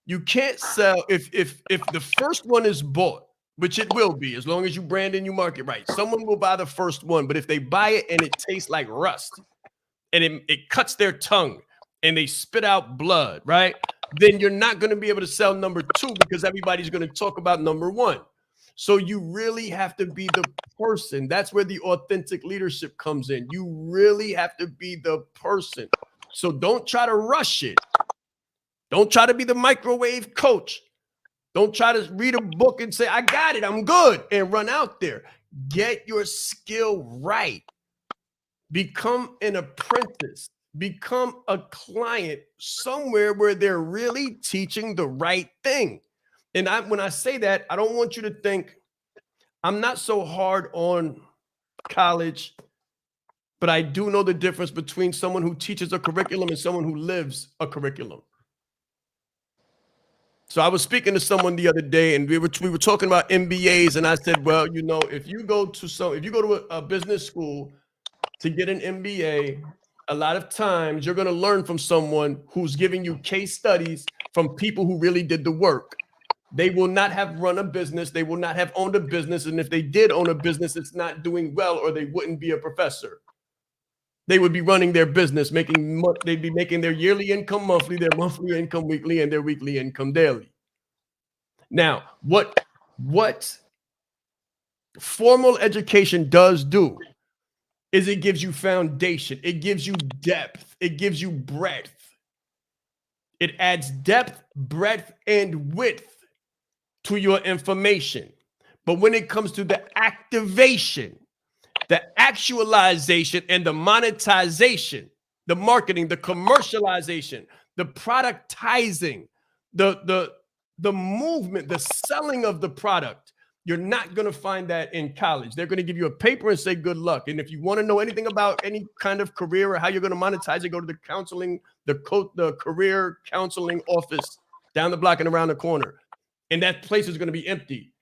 You can't sell if the first one is bought, which it will be as long as you brand and you market right. Someone will buy the first one, but if they buy it and it tastes like rust and it cuts their tongue and they spit out blood, right? Then you're not going to be able to sell number two because everybody's going to talk about number one. So you really have to be the person. That's where the authentic leadership comes in. You really have to be the person. So don't try to rush it. Don't try to be the microwave coach. Don't try to read a book and say, I got it, I'm good, and run out there. Get your skill right. Become an apprentice. Become a client somewhere where they're really teaching the right thing. And when I say that, I don't want you to think I'm not so hard on college, but I do know the difference between someone who teaches a curriculum and someone who lives a curriculum. So I was speaking to someone the other day, and we were talking about MBAs, and I said, well, you know, if you go to a business school to get an MBA, a lot of times you're going to learn from someone who's giving you case studies from people who really did the work. They will not have run a business. They will not have owned a business. And if they did own a business, it's not doing well, or they wouldn't be a professor. They would be running their business, they'd be making their yearly income monthly, their monthly income weekly, and their weekly income daily. Now, what formal education does do is it gives you foundation, it gives you depth, it gives you breadth. It adds depth, breadth, and width to your information. But when it comes to the activation, the actualization, and the monetization, the marketing, the commercialization, the productizing, the movement, the selling of the product, you're not going to find that in college. They're going to give you a paper and say good luck. And if you want to know anything about any kind of career or how you're going to monetize it, go to the counseling, the career counseling office down the block and around the corner. And that place is going to be empty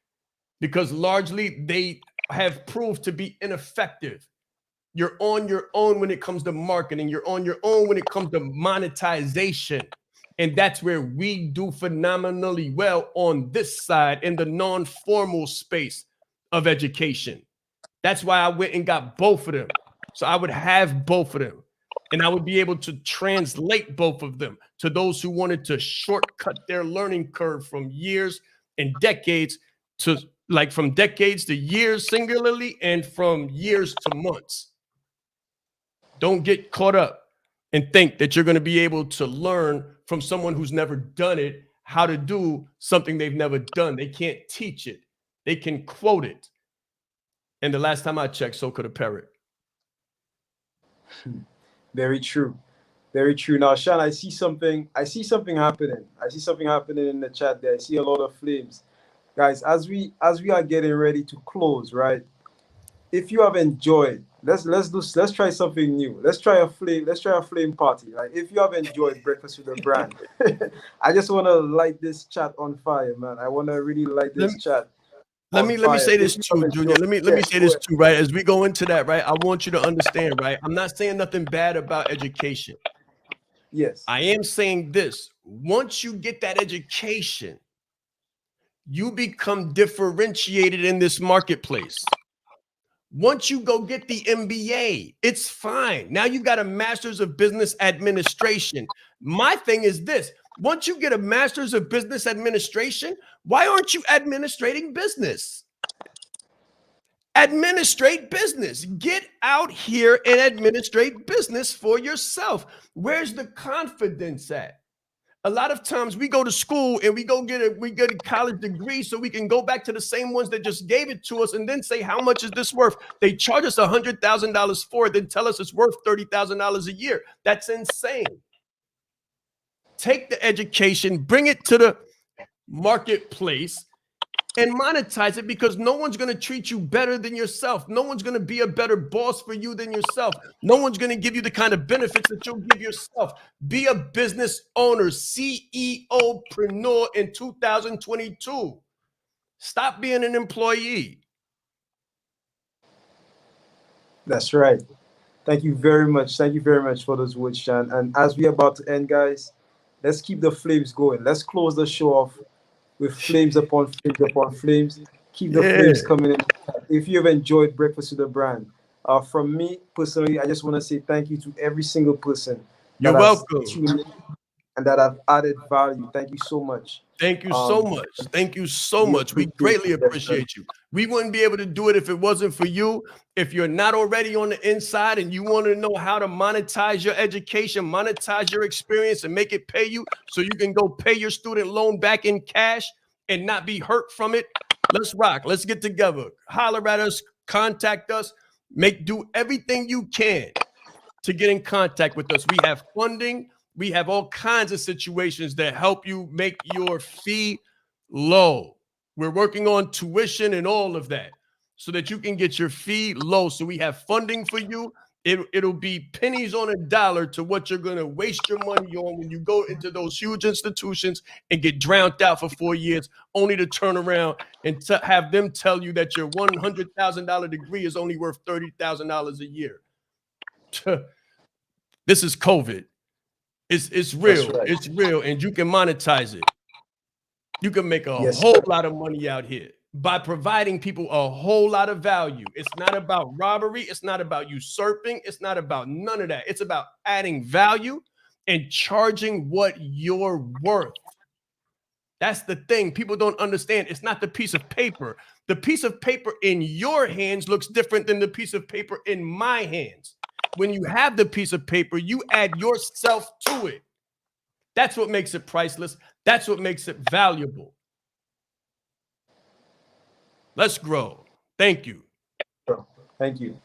because largely they have proved to be ineffective. You're on your own when it comes to marketing. You're on your own when it comes to monetization. And that's where we do phenomenally well on this side in the non-formal space of education. That's why I went and got both of them. So I would have both of them. And I would be able to translate both of them to those who wanted to shortcut their learning curve from years and decades to from decades to years singularly and from years to months. Don't get caught up and think that you're going to be able to learn from someone who's never done it how to do something they've never done. They can't teach it. They can quote it. And the last time I checked, so could a parrot.
Very true. Very true. Now, Shaan, I see something happening. I see something happening in the chat there. I see a lot of flames. Guys, as we are getting ready to close, right? If you have enjoyed, let's try something new. Let's try a flame party. Like if you have enjoyed Breakfast with the Brand, I just want to light this chat on fire, man. I want to really light this chat.
Let me say this too, Junior. Let me say this too, right? As we go into that, right? I want you to understand, right? I'm not saying nothing bad about education.
Yes.
I am saying this. Once you get that education, you become differentiated in this marketplace. Once you go get the MBA, it's fine. Now you got a master's of business administration. My thing is this. Once you get a master's of business administration, why aren't you administrating business? Administrate business. Get out here and administrate business for yourself. Where's the confidence at? A lot of times we go to school and we get a college degree so we can go back to the same ones that just gave it to us and then say, how much is this worth? They charge us $100,000 for it, then tell us it's worth $30,000 a year. That's insane. Take the education, bring it to the marketplace and monetize it, because no one's going to treat you better than yourself. No one's going to be a better boss for you than yourself. No one's going to give you the kind of benefits that you'll give yourself. Be a business owner, CEO-preneur in 2022. Stop being an employee.
That's right. Thank you very much. Thank you very much for those words, Shaan. And as we're about to end, guys, let's keep the flames going. Let's close the show off with flames upon flames upon flames. Keep the flames coming in. If you have enjoyed Breakfast with the Brand, from me personally, I just want to say thank you to every single person.
You're welcome.
And that have added value. Thank you so much.
Thank you so much. Thank you so much. We greatly appreciate you. We wouldn't be able to do it if it wasn't for you. If you're not already on the inside and you want to know how to monetize your education, monetize your experience and make it pay you so you can go pay your student loan back in cash and not be hurt from it, let's rock. Let's get together. Holler at us, contact us, do everything you can to get in contact with us. We have funding. We have all kinds of situations that help you make your fee low. We're working on tuition and all of that so that you can get your fee low. So we have funding for you. It'll be pennies on a dollar to what you're going to waste your money on when you go into those huge institutions and get drowned out for 4 years, only to turn around and have them tell you that your $100,000 degree is only worth $30,000 a year. This is COVID. It's real. Right. It's real, and you can monetize it. You can make a whole lot of money out here by providing people a whole lot of value. It's not about robbery. It's not about usurping. It's not about none of that. It's about adding value and charging what you're worth. That's the thing. People don't understand. It's not the piece of paper. The piece of paper in your hands looks different than the piece of paper in my hands. When you have the piece of paper, you add yourself to it. That's what makes it priceless. That's what makes it valuable. Let's grow. Thank you.
Thank you.